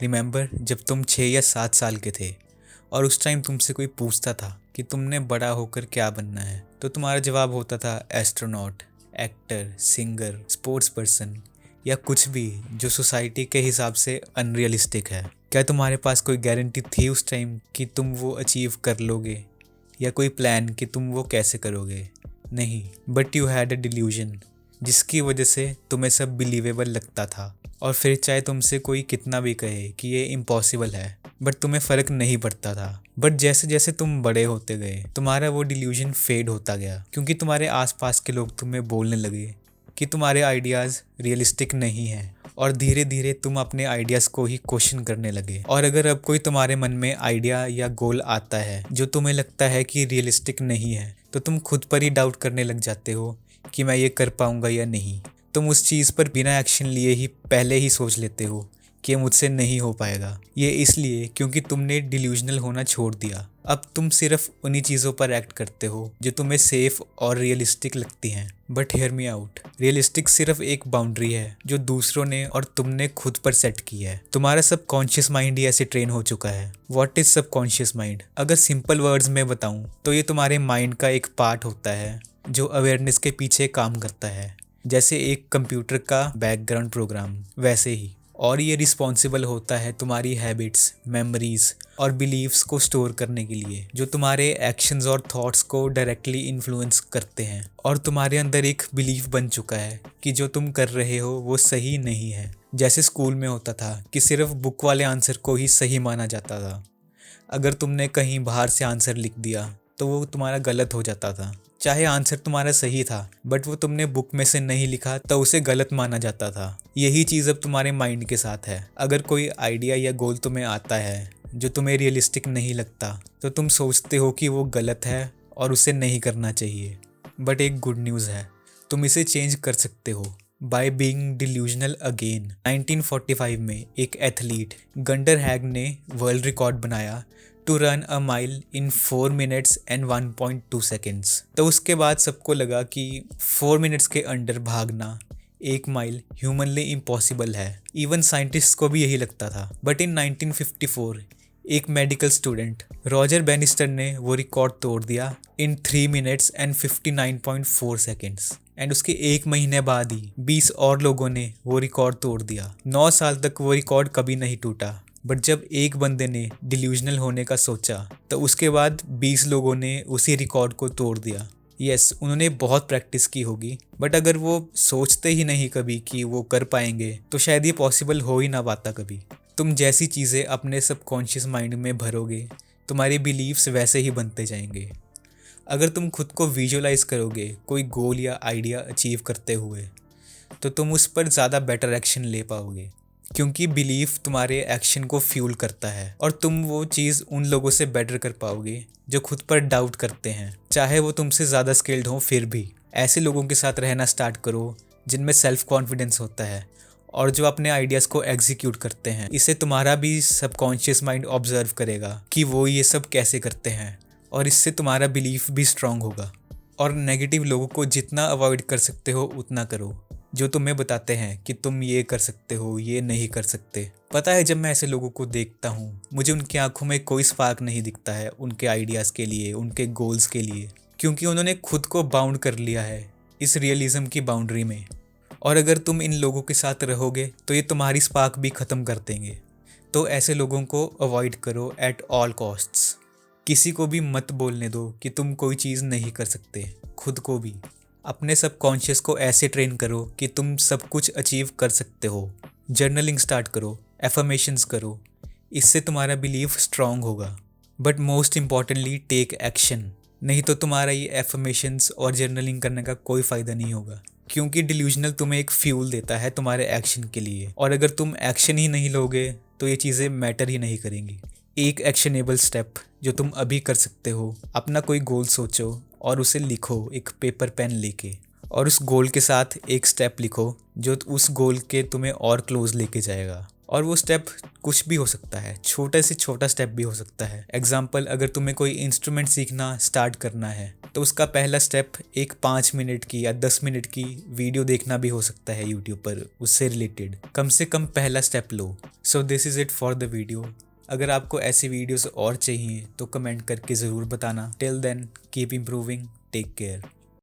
Remember जब तुम 6 या 7 साल के थे और उस टाइम तुमसे कोई पूछता था कि तुमने बड़ा होकर क्या बनना है, तो तुम्हारा जवाब होता था astronaut, actor, singer, sports person या कुछ भी जो सोसाइटी के हिसाब से अनरियलिस्टिक है। क्या तुम्हारे पास कोई गारंटी थी उस टाइम कि तुम वो अचीव कर लोगे, या कोई प्लान कि तुम वो कैसे करोगे? नहीं, but you had a delusion जिसकी वजह से तुम्हें सब बिलीवेबल लगता था। और फिर चाहे तुमसे कोई कितना भी कहे कि ये इम्पॉसिबल है, बट तुम्हें फ़र्क नहीं पड़ता था। बट जैसे जैसे तुम बड़े होते गए तुम्हारा वो डिल्यूजन फेड होता गया, क्योंकि तुम्हारे आसपास के लोग तुम्हें बोलने लगे कि तुम्हारे आइडियाज़ रियलिस्टिक नहीं हैं, और धीरे धीरे तुम अपने आइडियाज़ को ही क्वेश्चन करने लगे। और अगर अब कोई तुम्हारे मन में आइडिया या गोल आता है जो तुम्हें लगता है कि रियलिस्टिक नहीं है, तो तुम खुद पर ही डाउट करने लग जाते हो कि मैं ये कर पाऊंगा या नहीं। तुम उस चीज़ पर बिना एक्शन लिए ही पहले ही सोच लेते हो कि मुझसे नहीं हो पाएगा। ये इसलिए क्योंकि तुमने डिल्यूजनल होना छोड़ दिया। अब तुम सिर्फ उन्हीं चीज़ों पर एक्ट करते हो जो तुम्हें सेफ और रियलिस्टिक लगती हैं। But hear me out, realistic सिर्फ एक बाउंड्री है जो दूसरों ने और तुमने खुद पर सेट की है। तुम्हारा सबकॉन्शियस माइंड ही ऐसे ट्रेन हो चुका है। What is subconscious mind? अगर सिंपल वर्ड्स में बताऊं तो ये तुम्हारे माइंड का एक पार्ट होता है जो अवेयरनेस के पीछे काम करता है, जैसे एक कंप्यूटर का बैकग्राउंड प्रोग्राम वैसे ही। और ये रिस्पॉन्सिबल होता है तुम्हारी हैबिट्स, मेमोरीज और बिलीव्स को स्टोर करने के लिए, जो तुम्हारे एक्शंस और थॉट्स को डायरेक्टली इन्फ्लुएंस करते हैं। और तुम्हारे अंदर एक बिलीफ बन चुका है कि जो तुम कर रहे हो वो सही नहीं है। जैसे स्कूल में होता था कि सिर्फ बुक वाले आंसर को ही सही माना जाता था। अगर तुमने कहीं बाहर से आंसर लिख दिया तो वो तुम्हारा गलत हो जाता था। चाहे आंसर तुम्हारा सही था, बट वो तुमने बुक में से नहीं लिखा तो उसे गलत माना जाता था। यही चीज़ अब तुम्हारे माइंड के साथ है। अगर कोई आइडिया या गोल तुम्हें आता है जो तुम्हें रियलिस्टिक नहीं लगता, तो तुम सोचते हो कि वो गलत है और उसे नहीं करना चाहिए। बट एक गुड न्यूज़ है, तुम इसे चेंज कर सकते हो बाय बीइंग डिल्यूजनल अगेन। 1945 में एक एथलीट गंडर हैग ने वर्ल्ड रिकॉर्ड बनाया to run a mile in 4 minutes and 1.2 seconds. तो उसके बाद सबको लगा कि 4 मिनट्स के अंडर भागना 1 माइल ह्यूमनली इम्पॉसिबल है। इवन साइंटिस्ट को भी यही लगता था। बट इन 1954 एक मेडिकल स्टूडेंट रॉजर बैनिस्टर ने वो रिकॉर्ड तोड़ दिया इन 3 मिनट्स एंड 59.4 सेकेंड्स। एंड उसके 1 महीने बाद ही 20 और लोगों ने वो रिकॉर्ड तोड़ दिया। 9 साल तक वो रिकॉर्ड कभी नहीं टूटा। बट जब एक बंदे ने डिल्यूजनल होने का सोचा तो उसके बाद 20 लोगों ने उसी रिकॉर्ड को तोड़ दिया। यस, उन्होंने बहुत प्रैक्टिस की होगी, बट अगर वो सोचते ही नहीं कभी कि वो कर पाएंगे तो शायद ये पॉसिबल हो ही ना पाता कभी। तुम जैसी चीज़ें अपने सबकॉन्शियस माइंड में भरोगे, तुम्हारे बिलीव्स वैसे ही बनते जाएंगे। अगर तुम खुद को विजुअलाइज करोगे कोई गोल या आइडिया अचीव करते हुए, तो तुम उस पर ज़्यादा बेटर एक्शन ले पाओगे, क्योंकि बिलीफ तुम्हारे एक्शन को फ्यूल करता है। और तुम वो चीज़ उन लोगों से बेटर कर पाओगे जो खुद पर डाउट करते हैं, चाहे वो तुमसे ज़्यादा स्किल्ड हो। फिर भी ऐसे लोगों के साथ रहना स्टार्ट करो जिनमें सेल्फ कॉन्फिडेंस होता है और जो अपने आइडियाज़ को एग्जीक्यूट करते हैं। इससे तुम्हारा भी सबकॉन्शियस माइंड ऑब्जर्व करेगा कि वो ये सब कैसे करते हैं, और इससे तुम्हारा बिलीफ भी स्ट्रांग होगा। और नेगेटिव लोगों को जितना अवॉइड कर सकते हो उतना करो, जो तुम्हें बताते हैं कि तुम ये कर सकते हो, ये नहीं कर सकते। पता है, जब मैं ऐसे लोगों को देखता हूँ मुझे उनकी आंखों में कोई स्पार्क नहीं दिखता है उनके आइडियाज़ के लिए, उनके गोल्स के लिए, क्योंकि उन्होंने खुद को बाउंड कर लिया है इस रियलिज्म की बाउंड्री में। और अगर तुम इन लोगों के साथ रहोगे तो ये तुम्हारी स्पार्क भी ख़त्म कर देंगे। तो ऐसे लोगों को अवॉइड करो एट ऑल कॉस्ट्स। किसी को भी मत बोलने दो कि तुम कोई चीज़ नहीं कर सकते। खुद को भी, अपने सबकॉन्शियस को ऐसे ट्रेन करो कि तुम सब कुछ अचीव कर सकते हो। जर्नलिंग स्टार्ट करो, एफर्मेशंस करो, इससे तुम्हारा बिलीफ स्ट्रांग होगा। But most importantly take action, नहीं तो तुम्हारा ये एफर्मेशंस और जर्नलिंग करने का कोई फ़ायदा नहीं होगा, क्योंकि डिल्यूजनल तुम्हें एक फ्यूल देता है तुम्हारे एक्शन के लिए। और अगर तुम एक्शन ही नहीं लोगे तो ये चीज़ें मैटर ही नहीं करेंगी। एक एक्शनेबल स्टेप जो तुम अभी कर सकते हो, अपना कोई गोल सोचो और उसे लिखो एक पेपर पेन लेके, और उस गोल के साथ एक स्टेप लिखो जो उस गोल के तुम्हें और क्लोज लेके जाएगा। और वो स्टेप कुछ भी हो सकता है, छोटे से छोटा स्टेप भी हो सकता है। एग्जाम्पल, अगर तुम्हें कोई इंस्ट्रूमेंट सीखना स्टार्ट करना है तो उसका पहला स्टेप एक 5 मिनट की या 10 मिनट की वीडियो देखना भी हो सकता है यूट्यूब पर उससे रिलेटेड। कम से कम पहला step low. So this is it for the video. अगर आपको ऐसी वीडियोस और चाहिए तो कमेंट करके ज़रूर बताना। Till then keep improving, take care.